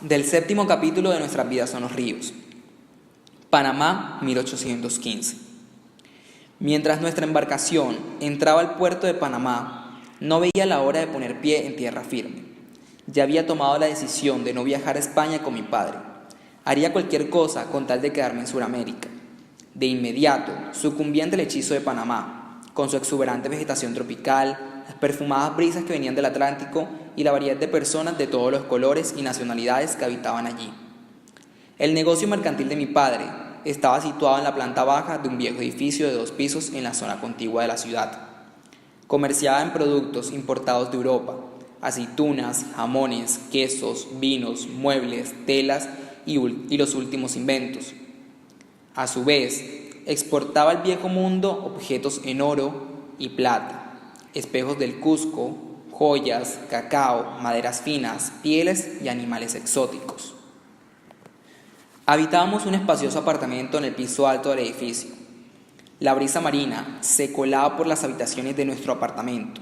Del séptimo capítulo de Nuestras vidas son los ríos. Panamá, 1815. Mientras nuestra embarcación entraba al puerto de Panamá, no veía la hora de poner pie en tierra firme. Ya había tomado la decisión de no viajar a España con mi padre. Haría cualquier cosa con tal de quedarme en Sudamérica. De inmediato, sucumbí ante el hechizo de Panamá, con su exuberante vegetación tropical, las perfumadas brisas que venían del Atlántico y la variedad de personas de todos los colores y nacionalidades que habitaban allí. El negocio mercantil de mi padre estaba situado en la planta baja de un viejo edificio de 2 pisos en la zona contigua de la ciudad. Comerciaba en productos importados de Europa, aceitunas, jamones, quesos, vinos, muebles, telas y los últimos inventos. A su vez, exportaba al viejo mundo objetos en oro y plata, espejos del Cusco, joyas, cacao, maderas finas, pieles y animales exóticos. Habitábamos un espacioso apartamento en el piso alto del edificio. La brisa marina se colaba por las habitaciones de nuestro apartamento,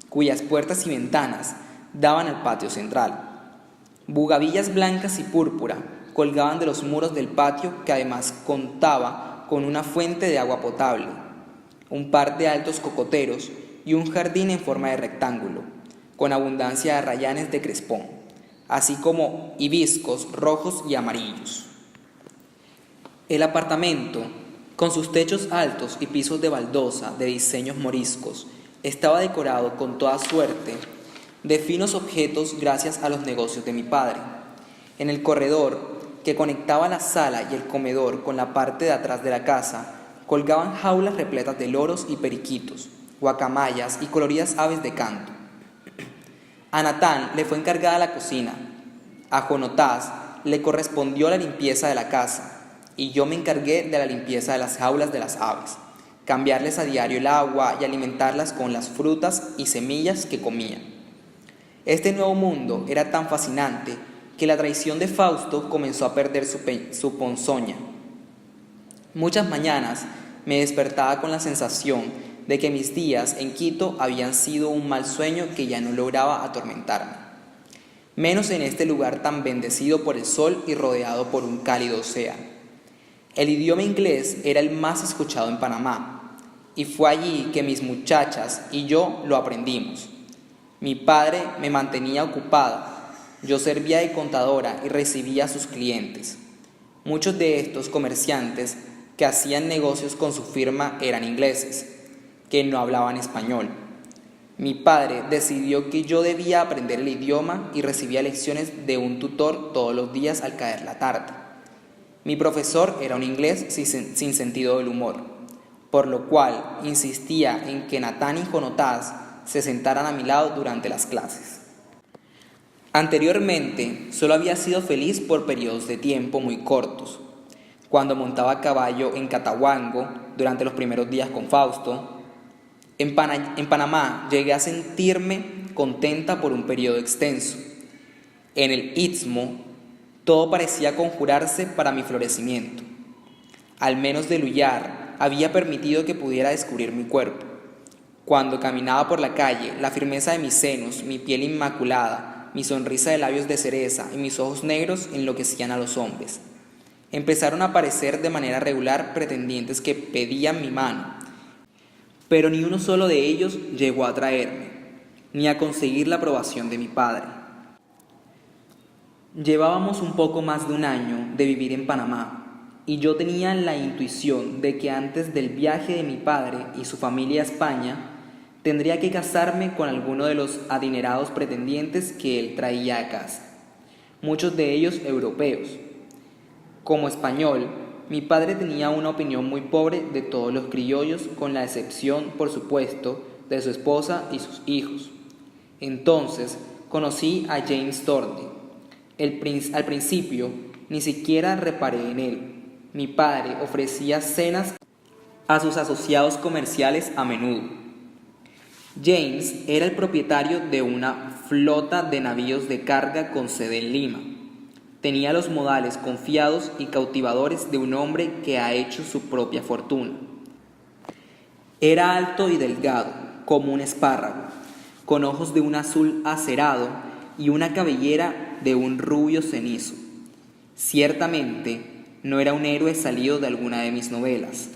cuyas puertas y ventanas daban al patio central. Bugavillas blancas y púrpura colgaban de los muros del patio, que además contaba con una fuente de agua potable, un par de altos cocoteros y un jardín en forma de rectángulo, con abundancia de arrayanes de crespón, así como hibiscos rojos y amarillos. El apartamento, con sus techos altos y pisos de baldosa de diseños moriscos, estaba decorado con toda suerte de finos objetos gracias a los negocios de mi padre. En el corredor que conectaba la sala y el comedor con la parte de atrás de la casa, colgaban jaulas repletas de loros y periquitos, guacamayas y coloridas aves de canto. A Natán le fue encargada la cocina, a Jonotás le correspondió la limpieza de la casa, y yo me encargué de la limpieza de las jaulas de las aves, cambiarles a diario el agua y alimentarlas con las frutas y semillas que comían. Este nuevo mundo era tan fascinante que la traición de Fausto comenzó a perder su ponzoña. Muchas mañanas me despertaba con la sensación de que mis días en Quito habían sido un mal sueño que ya no lograba atormentarme. Menos en este lugar tan bendecido por el sol y rodeado por un cálido océano. El idioma inglés era el más escuchado en Panamá, y fue allí que mis muchachas y yo lo aprendimos. Mi padre me mantenía ocupada. Yo servía de contadora y recibía a sus clientes. Muchos de estos comerciantes que hacían negocios con su firma eran ingleses, que no hablaban español. Mi padre decidió que yo debía aprender el idioma y recibía lecciones de un tutor todos los días al caer la tarde. Mi profesor era un inglés sin sentido del humor, por lo cual insistía en que Natán y Jonotás se sentaran a mi lado durante las clases. Anteriormente, solo había sido feliz por periodos de tiempo muy cortos. Cuando montaba a caballo en Catahuango, durante los primeros días con Fausto. En Panamá llegué a sentirme contenta por un periodo extenso. En el Istmo, todo parecía conjurarse para mi florecimiento. Al menos del Ullar había permitido que pudiera descubrir mi cuerpo. Cuando caminaba por la calle, la firmeza de mis senos, mi piel inmaculada, mi sonrisa de labios de cereza y mis ojos negros enloquecían a los hombres. Empezaron a aparecer de manera regular pretendientes que pedían mi mano, pero ni uno solo de ellos llegó a atraerme, ni a conseguir la aprobación de mi padre. Llevábamos un poco más de un año de vivir en Panamá, y yo tenía la intuición de que antes del viaje de mi padre y su familia a España, tendría que casarme con alguno de los adinerados pretendientes que él traía a casa, muchos de ellos europeos. Como español, mi padre tenía una opinión muy pobre de todos los criollos, con la excepción, por supuesto, de su esposa y sus hijos. Entonces conocí a James Thornley. Al principio ni siquiera reparé en él. Mi padre ofrecía cenas a sus asociados comerciales a menudo. James era el propietario de una flota de navíos de carga con sede en Lima. Tenía los modales confiados y cautivadores de un hombre que ha hecho su propia fortuna. Era alto y delgado, como un espárrago, con ojos de un azul acerado y una cabellera de un rubio cenizo. Ciertamente no era un héroe salido de alguna de mis novelas.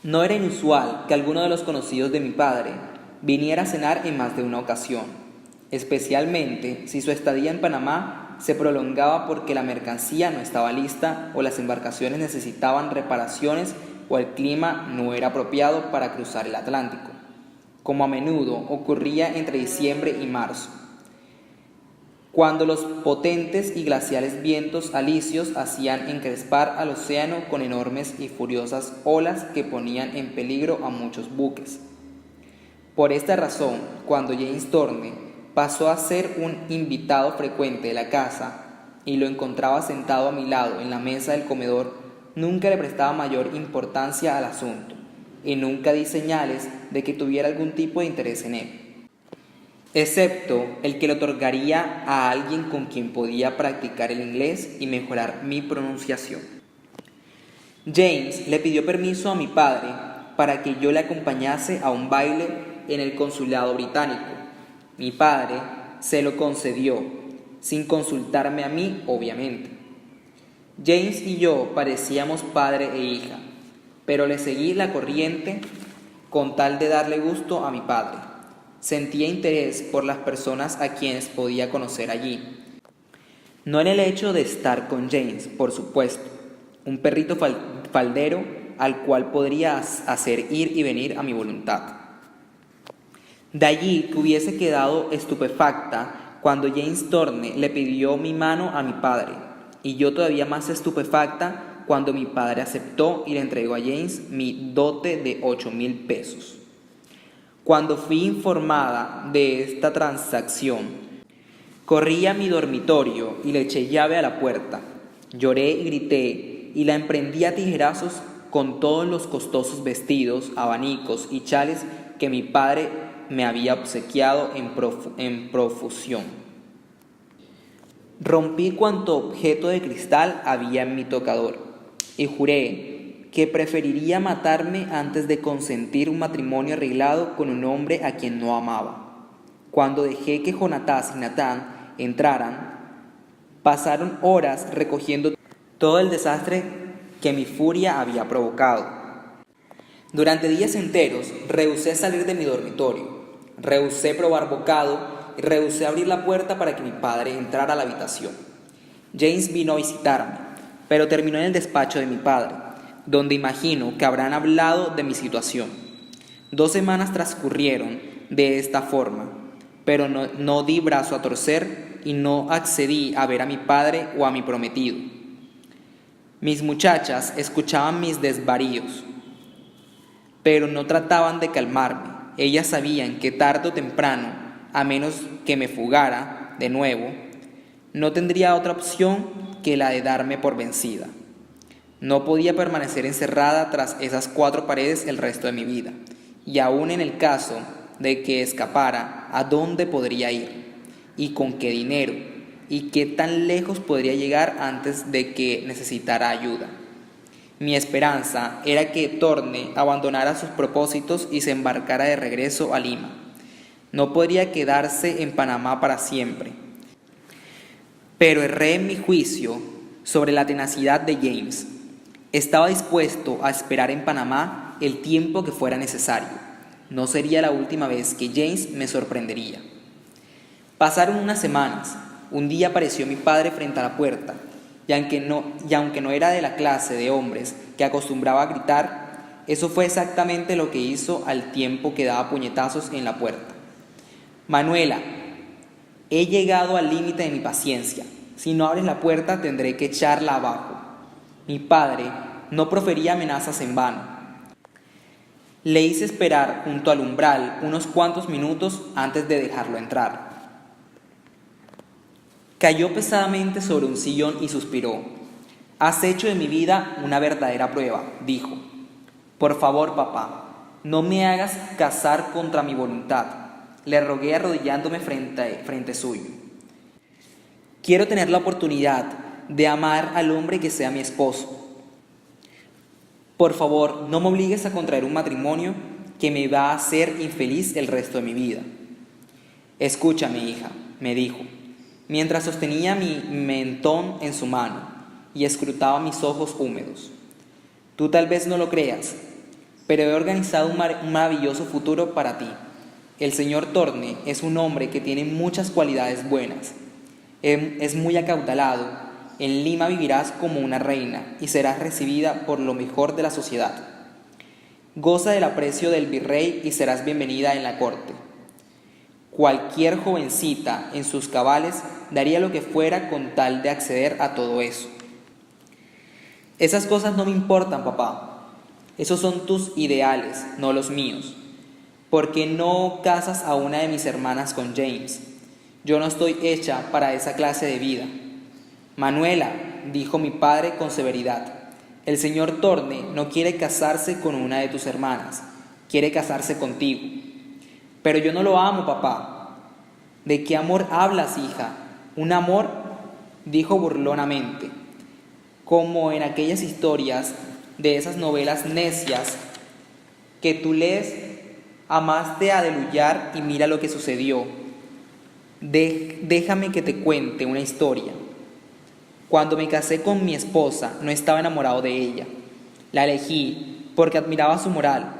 No era inusual que alguno de los conocidos de mi padre viniera a cenar en más de una ocasión, especialmente si su estadía en Panamá se prolongaba porque la mercancía no estaba lista o las embarcaciones necesitaban reparaciones o el clima no era apropiado para cruzar el Atlántico, como a menudo ocurría entre diciembre y marzo, cuando los potentes y glaciales vientos alisios hacían encrespar al océano con enormes y furiosas olas que ponían en peligro a muchos buques. Por esta razón, cuando James Thorne pasó a ser un invitado frecuente de la casa y lo encontraba sentado a mi lado en la mesa del comedor, nunca le prestaba mayor importancia al asunto y nunca di señales de que tuviera algún tipo de interés en él, excepto el que le otorgaría a alguien con quien podía practicar el inglés y mejorar mi pronunciación. James le pidió permiso a mi padre para que yo le acompañase a un baile en el consulado británico. Mi padre se lo concedió, sin consultarme a mí, obviamente. James y yo parecíamos padre e hija, pero le seguí la corriente con tal de darle gusto a mi padre. Sentía interés por las personas a quienes podía conocer allí. No en el hecho de estar con James, por supuesto, un perrito faldero al cual podría hacer ir y venir a mi voluntad. De allí que hubiese quedado estupefacta cuando James Thorne le pidió mi mano a mi padre, y yo todavía más estupefacta cuando mi padre aceptó y le entregó a James mi dote de 8,000 pesos. Cuando fui informada de esta transacción, corrí a mi dormitorio y le eché llave a la puerta. Lloré y grité y la emprendí a tijerazos con todos los costosos vestidos, abanicos y chales que mi padre me había obsequiado en profusión. Rompí cuanto objeto de cristal había en mi tocador y juré que preferiría matarme antes de consentir un matrimonio arreglado con un hombre a quien no amaba. Cuando dejé que Jonatás y Natán entraran, pasaron horas recogiendo todo el desastre que mi furia había provocado. Durante días enteros rehusé salir de mi dormitorio, rehusé probar bocado y rehusé abrir la puerta para que mi padre entrara a la habitación. James vino a visitarme, pero terminó en el despacho de mi padre, donde imagino que habrán hablado de mi situación. 2 semanas transcurrieron de esta forma, pero no di brazo a torcer y no accedí a ver a mi padre o a mi prometido. Mis muchachas escuchaban mis desvaríos, pero no trataban de calmarme. Ellas sabían que tarde o temprano, a menos que me fugara de nuevo, no tendría otra opción que la de darme por vencida. No podía permanecer encerrada tras esas 4 paredes el resto de mi vida, y aún en el caso de que escapara, ¿a dónde podría ir? ¿Y con qué dinero? ¿Y qué tan lejos podría llegar antes de que necesitara ayuda? Mi esperanza era que Thorne abandonara sus propósitos y se embarcara de regreso a Lima. No podría quedarse en Panamá para siempre. Pero erré en mi juicio sobre la tenacidad de James. Estaba dispuesto a esperar en Panamá el tiempo que fuera necesario. No sería la última vez que James me sorprendería. Pasaron unas semanas. Un día apareció mi padre frente a la puerta, y aunque no era de la clase de hombres que acostumbraba a gritar, eso fue exactamente lo que hizo al tiempo que daba puñetazos en la puerta. Manuela, he llegado al límite de mi paciencia. Si no abres la puerta tendré que echarla abajo. Mi padre no profería amenazas en vano. Le hice esperar junto al umbral unos cuantos minutos antes de dejarlo entrar. Cayó pesadamente sobre un sillón y suspiró. «Has hecho de mi vida una verdadera prueba», dijo. «Por favor, papá, no me hagas casar contra mi voluntad», le rogué arrodillándome frente suyo. «Quiero tener la oportunidad de amar al hombre que sea mi esposo. Por favor, no me obligues a contraer un matrimonio que me va a hacer infeliz el resto de mi vida». Escúchame, hija, me dijo, mientras sostenía mi mentón en su mano y escrutaba mis ojos húmedos. Tú tal vez no lo creas, pero he organizado un maravilloso futuro para ti. El señor Thorne es un hombre que tiene muchas cualidades buenas. Es muy acaudalado. En Lima vivirás como una reina y serás recibida por lo mejor de la sociedad. Goza del aprecio del virrey y serás bienvenida en la corte. Cualquier jovencita en sus cabales daría lo que fuera con tal de acceder a todo eso. Esas cosas no me importan, papá. Esos son tus ideales, no los míos. ¿Por qué no casas a una de mis hermanas con James? Yo no estoy hecha para esa clase de vida. Manuela, dijo mi padre con severidad, el señor Thorne no quiere casarse con una de tus hermanas, quiere casarse contigo. Pero yo no lo amo, papá. ¿De qué amor hablas, hija? ¿Un amor? Dijo burlonamente, como en aquellas historias de esas novelas necias que tú lees a más de adelullar y mira lo que sucedió. Déjame que te cuente una historia. Cuando me casé con mi esposa, no estaba enamorado de ella. La elegí porque admiraba su moral.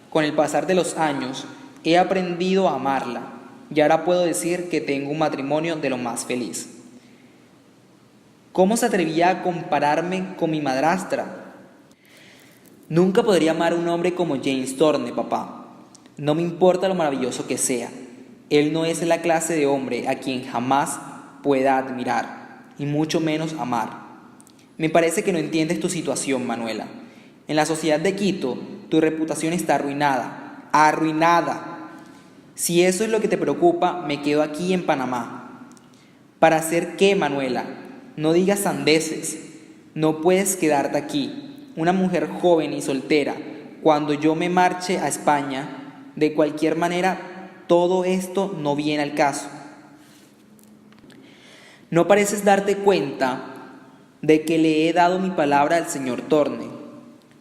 Con el pasar de los años, he aprendido a amarla y ahora puedo decir que tengo un matrimonio de lo más feliz. ¿Cómo se atrevía a compararme con mi madrastra? Nunca podría amar a un hombre como James Thorne, papá. No me importa lo maravilloso que sea. Él no es la clase de hombre a quien jamás pueda admirar, y mucho menos amar. Me parece que no entiendes tu situación, Manuela. En la sociedad de Quito, tu reputación está arruinada. ¡Arruinada! Si eso es lo que te preocupa, me quedo aquí en Panamá. ¿Para hacer qué, Manuela? No digas sandeces. No puedes quedarte aquí, una mujer joven y soltera, cuando yo me marche a España. De cualquier manera, todo esto no viene al caso. No pareces darte cuenta de que le he dado mi palabra al señor Thorne.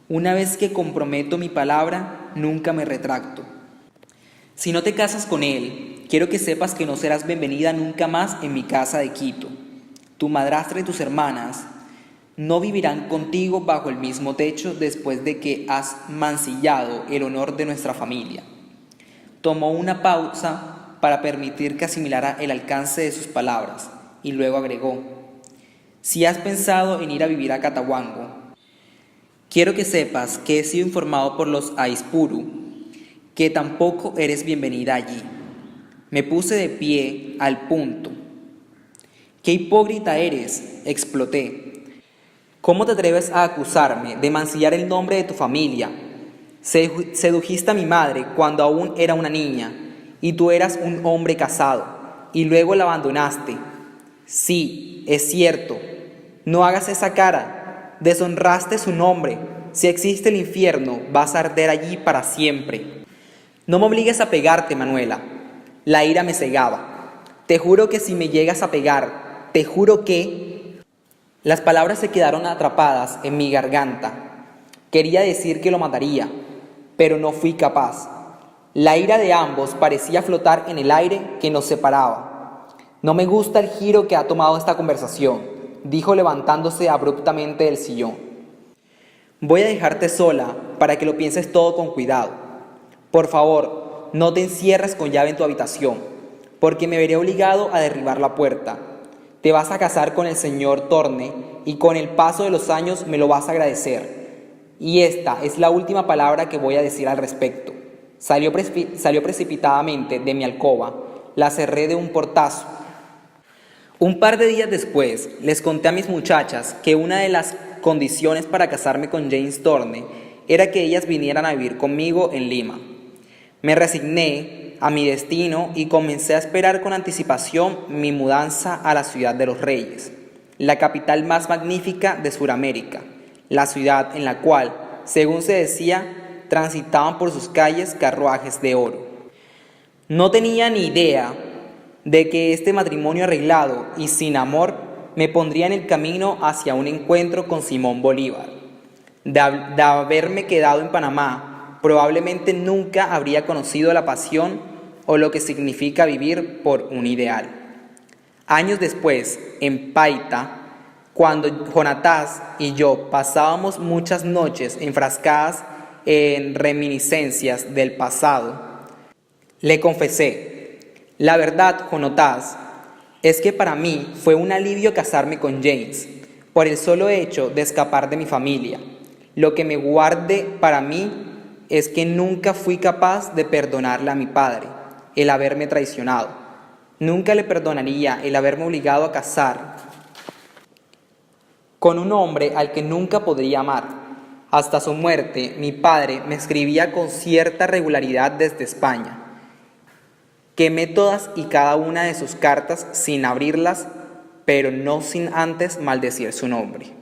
Una vez que comprometo mi palabra, nunca me retracto. Si no te casas con él, quiero que sepas que no serás bienvenida nunca más en mi casa de Quito. Tu madrastra y tus hermanas no vivirán contigo bajo el mismo techo después de que has mancillado el honor de nuestra familia. Tomó una pausa para permitir que asimilara el alcance de sus palabras y luego agregó: si has pensado en ir a vivir a Cataguango, quiero que sepas que he sido informado por los Aispuru que tampoco eres bienvenida allí. Me puse de pie al punto. ¡Qué hipócrita eres!, exploté. ¿Cómo te atreves a acusarme de mancillar el nombre de tu familia? Sedujiste a mi madre cuando aún era una niña y tú eras un hombre casado y luego la abandonaste. Sí, es cierto. No hagas esa cara. Deshonraste su nombre. Si existe el infierno, vas a arder allí para siempre. No me obligues a pegarte, Manuela. La ira me cegaba. Te juro que si me llegas a pegar, te juro que... Las palabras se quedaron atrapadas en mi garganta. Quería decir que lo mataría, pero no fui capaz. La ira de ambos parecía flotar en el aire que nos separaba. No me gusta el giro que ha tomado esta conversación, dijo levantándose abruptamente del sillón. Voy a dejarte sola para que lo pienses todo con cuidado. Por favor, no te encierres con llave en tu habitación, porque me veré obligado a derribar la puerta. Te vas a casar con el señor Thorne y con el paso de los años me lo vas a agradecer. Y esta es la última palabra que voy a decir al respecto. Salió precipitadamente de mi alcoba, la cerré de un portazo. Un par de días después, les conté a mis muchachas que una de las condiciones para casarme con James Thorne era que ellas vinieran a vivir conmigo en Lima. Me resigné a mi destino y comencé a esperar con anticipación mi mudanza a la ciudad de los Reyes, la capital más magnífica de Sudamérica, la ciudad en la cual, según se decía, transitaban por sus calles carruajes de oro. No tenía ni idea de que este matrimonio arreglado y sin amor me pondría en el camino hacia un encuentro con Simón Bolívar. De haberme quedado en Panamá, probablemente nunca habría conocido la pasión o lo que significa vivir por un ideal. Años después, en Paita, cuando Jonatás y yo pasábamos muchas noches enfrascadas en reminiscencias del pasado, le confesé: la verdad, Jonatás, es que para mí fue un alivio casarme con James, por el solo hecho de escapar de mi familia. Lo que me guarde para mí es que nunca fui capaz de perdonarle a mi padre el haberme traicionado. Nunca le perdonaría el haberme obligado a casar con un hombre al que nunca podría amar. Hasta su muerte, mi padre me escribía con cierta regularidad desde España. Quemé todas y cada una de sus cartas sin abrirlas, pero no sin antes maldecir su nombre.